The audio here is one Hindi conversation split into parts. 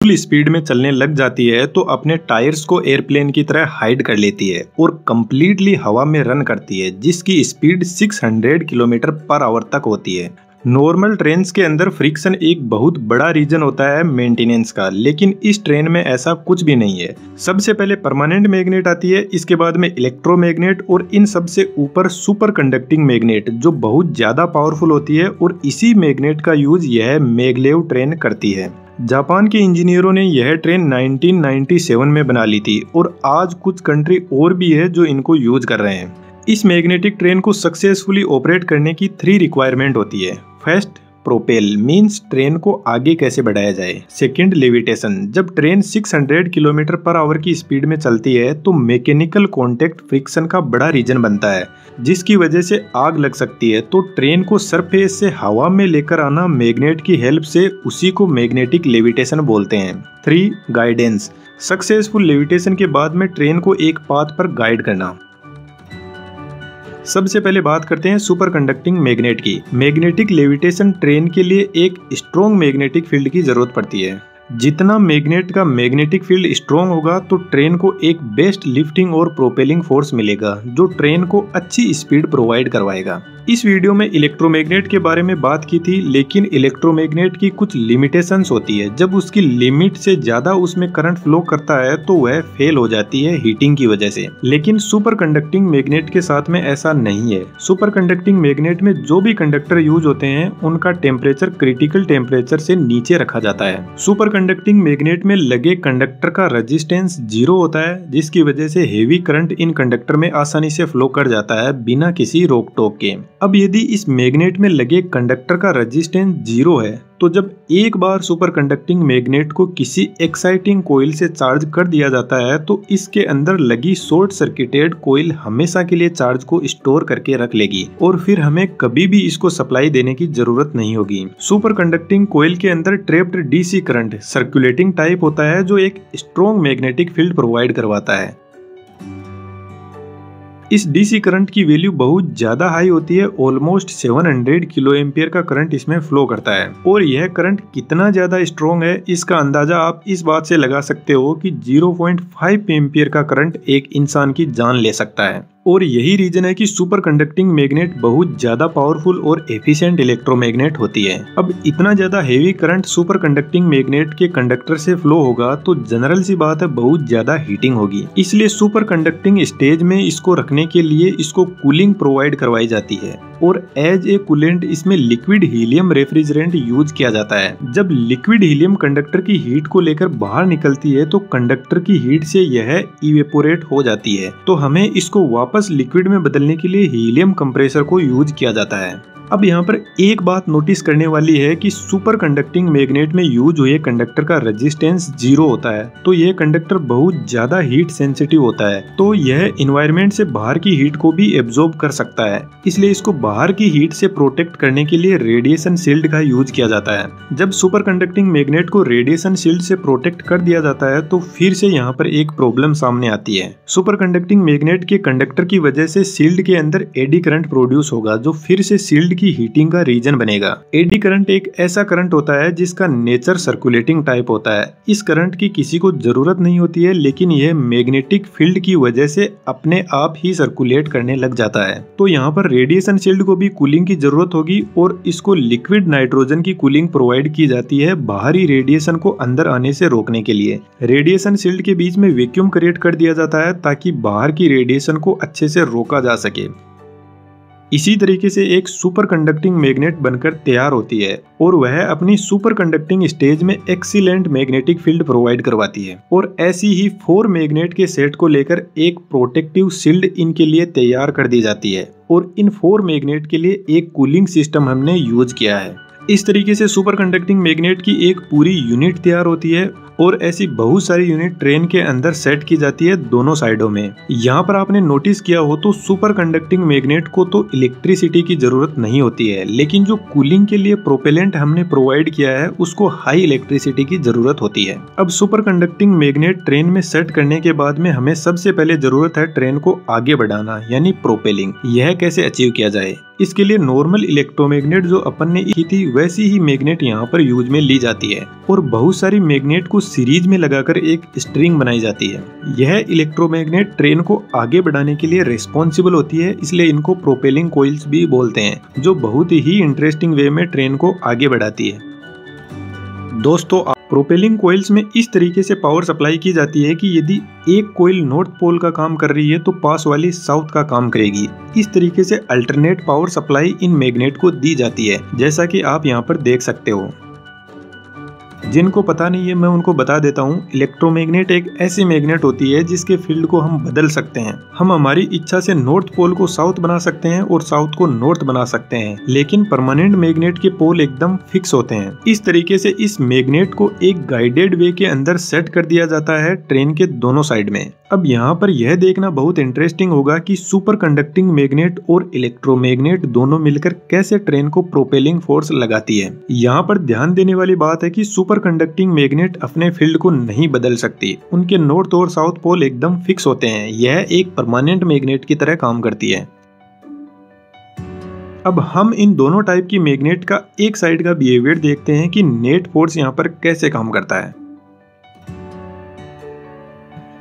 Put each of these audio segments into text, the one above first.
फुल स्पीड में चलने लग जाती है तो अपने टायर्स को एयरप्लेन की तरह हाइड कर लेती है और कंप्लीटली हवा में रन करती है, जिसकी स्पीड 600 किलोमीटर पर आवर तक होती है। नॉर्मल ट्रेन्स के अंदर फ्रिक्शन एक बहुत बड़ा रीजन होता है मेंटेनेंस का, लेकिन इस ट्रेन में ऐसा कुछ भी नहीं है। सबसे पहले परमानेंट मैग्नेट आती है, इसके बाद में इलेक्ट्रोमैग्नेट और इन सबसे ऊपर सुपर कंडक्टिंग मैग्नेट जो बहुत ज्यादा पावरफुल होती है, और इसी मैग्नेट का यूज यह मैग्लेव ट्रेन करती है। जापान के इंजीनियरों ने यह ट्रेन 1997 में बना ली थी और आज कुछ कंट्री और भी है जो इनको यूज कर रहे हैं। इस मैग्नेटिक ट्रेन को सक्सेसफुली ऑपरेट करने की 3 रिक्वायरमेंट होती है। फर्स्ट, प्रोपेल मींस ट्रेन को आगे कैसे बढ़ाया जाए। सेकंड, लेविटेशन, जब ट्रेन 600 किलोमीटर पर आवर की स्पीड में चलती है तो मैकेनिकल कांटेक्ट फ्रिक्शन का बड़ा रीजन बनता है, जिसकी वजह से आग लग सकती है। तो ट्रेन को सरफेस से हवा में लेकर आना मैग्नेट की हेल्प से, उसी को मैग्नेटिक लेविटेशन बोलते हैं। 3, गाइडेंस, सक्सेसफुल लेविटेशन के बाद में ट्रेन को एक पाथ पर गाइड करना। सबसे पहले बात करते हैं सुपर कंडक्टिंग मैग्नेट की। मैग्नेटिक लेविटेशन ट्रेन के लिए एक स्ट्रॉन्ग मैग्नेटिक फील्ड की जरूरत पड़ती है। जितना मैग्नेट का मैग्नेटिक फील्ड स्ट्रॉन्ग होगा तो ट्रेन को एक बेस्ट लिफ्टिंग और प्रोपेलिंग फोर्स मिलेगा, जो ट्रेन को अच्छी स्पीड प्रोवाइड करवाएगा। इस वीडियो में इलेक्ट्रोमैग्नेट के बारे में बात की थी, लेकिन इलेक्ट्रोमैग्नेट की कुछ लिमिटेशंस होती है। जब उसकी लिमिट से ज्यादा उसमें करंट फ्लो करता है तो वह फेल हो जाती है हीटिंग की वजह से। लेकिन सुपर कंडक्टिंग मैग्नेट के साथ में ऐसा नहीं है। सुपर कंडक्टिंग मैग्नेट में जो भी कंडक्टर यूज होते हैं उनका टेम्परेचर क्रिटिकल टेम्परेचर से नीचे रखा जाता है। सुपर कंडक्टिंग मैग्नेट में लगे कंडक्टर का रेजिस्टेंस 0 होता है, जिसकी वजह से हेवी करंट इन कंडक्टर में आसानी से फ्लो कर जाता है बिना किसी रोक टोक के। अब यदि इस मैग्नेट में लगे कंडक्टर का रेजिस्टेंस 0 है तो जब एक बार सुपर कंडक्टिंग मैग्नेट को किसी एक्साइटिंग कोइल से चार्ज कर दिया जाता है तो इसके अंदर लगी शॉर्ट सर्किटेड कोइल हमेशा के लिए चार्ज को स्टोर करके रख लेगी और फिर हमें कभी भी इसको सप्लाई देने की जरूरत नहीं होगी। सुपर कंडक्टिंग कोइल के अंदर trapped DC current circulating type होता है, जो एक स्ट्रॉन्ग मैग्नेटिक फील्ड प्रोवाइड करवाता है। इस डीसी करंट की वैल्यू बहुत ज्यादा हाई होती है, ऑलमोस्ट 700 किलो एम्पियर का करंट इसमें फ्लो करता है। और यह करंट कितना ज्यादा स्ट्रॉन्ग है इसका अंदाजा आप इस बात से लगा सकते हो कि 0.5 एम्पियर का करंट एक इंसान की जान ले सकता है। और यही रीजन है कि सुपर कंडक्टिंग मैग्नेट बहुत ज्यादा पावरफुल और एफिशिएंट इलेक्ट्रोमैग्नेट होती है। अब इतना ज्यादा heavy current super conducting magnet के कंडक्टर से फ्लो होगा तो जनरल सी बात है बहुत ज्यादा हीटिंग होगी। इसलिए सुपर कंडक्टिंग स्टेज में इसको रखने के लिए इसको कूलिंग प्रोवाइड करवाई जाती है और एज ए कूलेंट इसमें लिक्विड हीलियम रेफ्रिजरेंट यूज किया जाता है। जब लिक्विड हीलियम कंडक्टर की हीट को लेकर बाहर निकलती है तो कंडक्टर की हीट से यह इवेपोरेट हो जाती है, तो हमें इसको वापस लिक्विड में बदलने के लिए हीलियम कंप्रेसर को यूज किया जाता है। अब यहाँ पर एक बात नोटिस करने वाली है कि सुपर कंडक्टिंग मैग्नेट में यूज हुए कंडक्टर का रेजिस्टेंस 0 होता है, तो यह कंडक्टर बहुत ज्यादा हीट सेंसिटिव होता है, तो यह इन्वायरमेंट से बाहर की हीट को भी एब्जॉर्ब कर सकता है। इसलिए इसको बाहर की हीट से प्रोटेक्ट करने के लिए रेडिएशन शील्ड का यूज किया जाता है। जब सुपर कंडक्टिंग मैग्नेट को रेडिएशन शील्ड से प्रोटेक्ट कर दिया जाता है तो फिर से यहाँ पर एक प्रॉब्लम सामने आती है। सुपर कंडक्टिंग मैग्नेट के कंडक्टर की वजह से शील्ड के अंदर एडी करंट प्रोड्यूस होगा, जो फिर से शील्ड की हीटिंग का रीजन बनेगा। एडी करंट एक ऐसा करंट होता है जिसका नेचर सर्कुलेटिंग टाइप होता है। इस करंट की किसी को जरूरत नहीं होती है, लेकिन यह मैग्नेटिक फील्ड की वजह से अपने आप ही सर्कुलेट करने लग जाता है। तो यहाँ पर रेडिएशन शील्ड को भी कूलिंग की जरूरत होगी और इसको लिक्विड नाइट्रोजन की कूलिंग प्रोवाइड की जाती है बाहरी रेडिएशन को अंदर आने से रोकने के लिए। रेडिएशन शील्ड के बीच में वैक्यूम क्रिएट कर दिया जाता है ताकि बाहर की रेडिएशन को अच्छे से रोका जा सके। इसी तरीके से एक सुपर कंडक्टिंग मैग्नेट बनकर तैयार होती है और वह अपनी सुपर कंडक्टिंग स्टेज में एक्सीलेंट मैग्नेटिक फील्ड प्रोवाइड करवाती है। और ऐसी ही 4 मैग्नेट के सेट को लेकर एक प्रोटेक्टिव शील्ड इनके लिए तैयार कर दी जाती है और इन 4 मैग्नेट के लिए एक कूलिंग सिस्टम हमने यूज किया है। इस तरीके से सुपर कंडक्टिंग मैग्नेट की एक पूरी यूनिट तैयार होती है और ऐसी बहुत सारी यूनिट ट्रेन के अंदर सेट की जाती है दोनों साइडों में। यहाँ पर आपने नोटिस किया हो तो सुपर कंडक्टिंग मैग्नेट को तो इलेक्ट्रिसिटी की जरूरत नहीं होती है, लेकिन जो कूलिंग के लिए प्रोपेलेंट हमने प्रोवाइड किया है उसको हाई इलेक्ट्रिसिटी की जरूरत होती है। अब सुपर कंडक्टिंग मैग्नेट ट्रेन में सेट करने के बाद में हमें सबसे पहले जरूरत है ट्रेन को आगे बढ़ाना, यानी प्रोपेलिंग। यह कैसे अचीव किया जाए? इसके लिए नॉर्मल इलेक्ट्रोमैग्नेट जो अपन ने की थी वैसी ही मैग्नेट यहाँ पर यूज में ली जाती है और बहुत सारी मैग्नेट को सीरीज में लगाकर एक स्ट्रिंग बनाई जाती है। यह इलेक्ट्रोमैग्नेट ट्रेन को आगे बढ़ाने के लिए रिस्पॉन्सिबल होती है, इसलिए इनको प्रोपेलिंग कोइल्स भी बोलते हैं, जो बहुत ही इंटरेस्टिंग वे में ट्रेन को आगे बढ़ाती है। दोस्तों, प्रोपेलिंग कोइल्स में इस तरीके से पावर सप्लाई की जाती है कि यदि एक कोइल नॉर्थ पोल का काम कर रही है तो पास वाली साउथ का काम करेगी। इस तरीके से alternate power supply in magnet को दी जाती है, जैसा कि आप यहाँ पर देख सकते हो। जिनको पता नहीं है मैं उनको बता देता हूँ। इलेक्ट्रोमैग्नेट एक ऐसी मैग्नेट होती है जिसके फील्ड को हम बदल सकते हैं। हम हमारी इच्छा से नॉर्थ पोल को साउथ बना सकते हैं और साउथ को नॉर्थ बना सकते हैं, लेकिन परमानेंट मैग्नेट के पोल एकदम फिक्स होते हैं। इस तरीके से इस मैग्नेट को एक गाइडेड वे के अंदर सेट कर दिया जाता है ट्रेन के दोनों साइड में। अब यहाँ पर यह देखना बहुत इंटरेस्टिंग होगा कि सुपर कंडक्टिंग मैग्नेट और इलेक्ट्रोमैग्नेट दोनों मिलकर कैसे ट्रेन को प्रोपेलिंग फोर्स लगाती है। यहाँ पर ध्यान देने वाली बात है कि सुपर कंडक्टिंग मैग्नेट अपने फील्ड को नहीं बदल सकती, उनके नॉर्थ और साउथ पोल एकदम फिक्स होते हैं। यह एक परमानेंट मैग्नेट की तरह काम करती है। अब हम इन दोनों टाइप की मैग्नेट का एक साइड का बिहेवियर देखते हैं कि नेट फोर्स यहाँ पर कैसे काम करता है।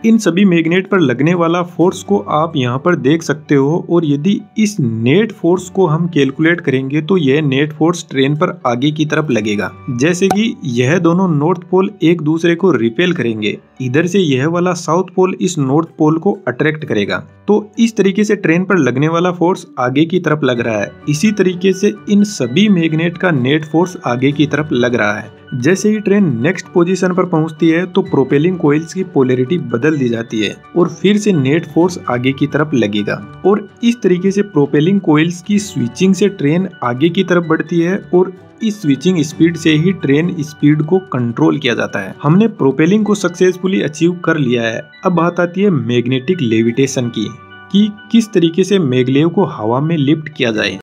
इन सभी मैग्नेट पर लगने वाला फोर्स को आप यहाँ पर देख सकते हो, और यदि इस नेट फोर्स को हम कैलकुलेट करेंगे तो यह नेट फोर्स ट्रेन पर आगे की तरफ लगेगा। जैसे कि यह दोनों नॉर्थ पोल एक दूसरे को रिपेल करेंगे, इधर से यह वाला साउथ पोल इस नॉर्थ पोल को अट्रैक्ट करेगा, तो इस तरीके से ट्रेन पर लगने वाला फोर्स आगे की तरफ लग रहा है। इसी तरीके से इन सभी मैग्नेट का नेट फोर्स आगे की तरफ लग रहा है। जैसे ही ट्रेन नेक्स्ट पोजीशन पर पहुंचती है तो प्रोपेलिंग कोइल्स की पोलैरिटी बदल दी जाती है और फिर से नेट फोर्स आगे की तरफ लगेगा, और इस तरीके से प्रोपेलिंग कोइल्स की स्विचिंग से ट्रेन आगे की तरफ बढ़ती है, और इस स्विचिंग स्पीड से ही ट्रेन स्पीड को कंट्रोल किया जाता है। हमने प्रोपेलिंग को सक्सेसफुली अचीव कर लिया है। अब बात आती है मैग्नेटिक लेविटेशन की, कि किस तरीके से मैग्लेव को हवा में लिफ्ट किया जाए।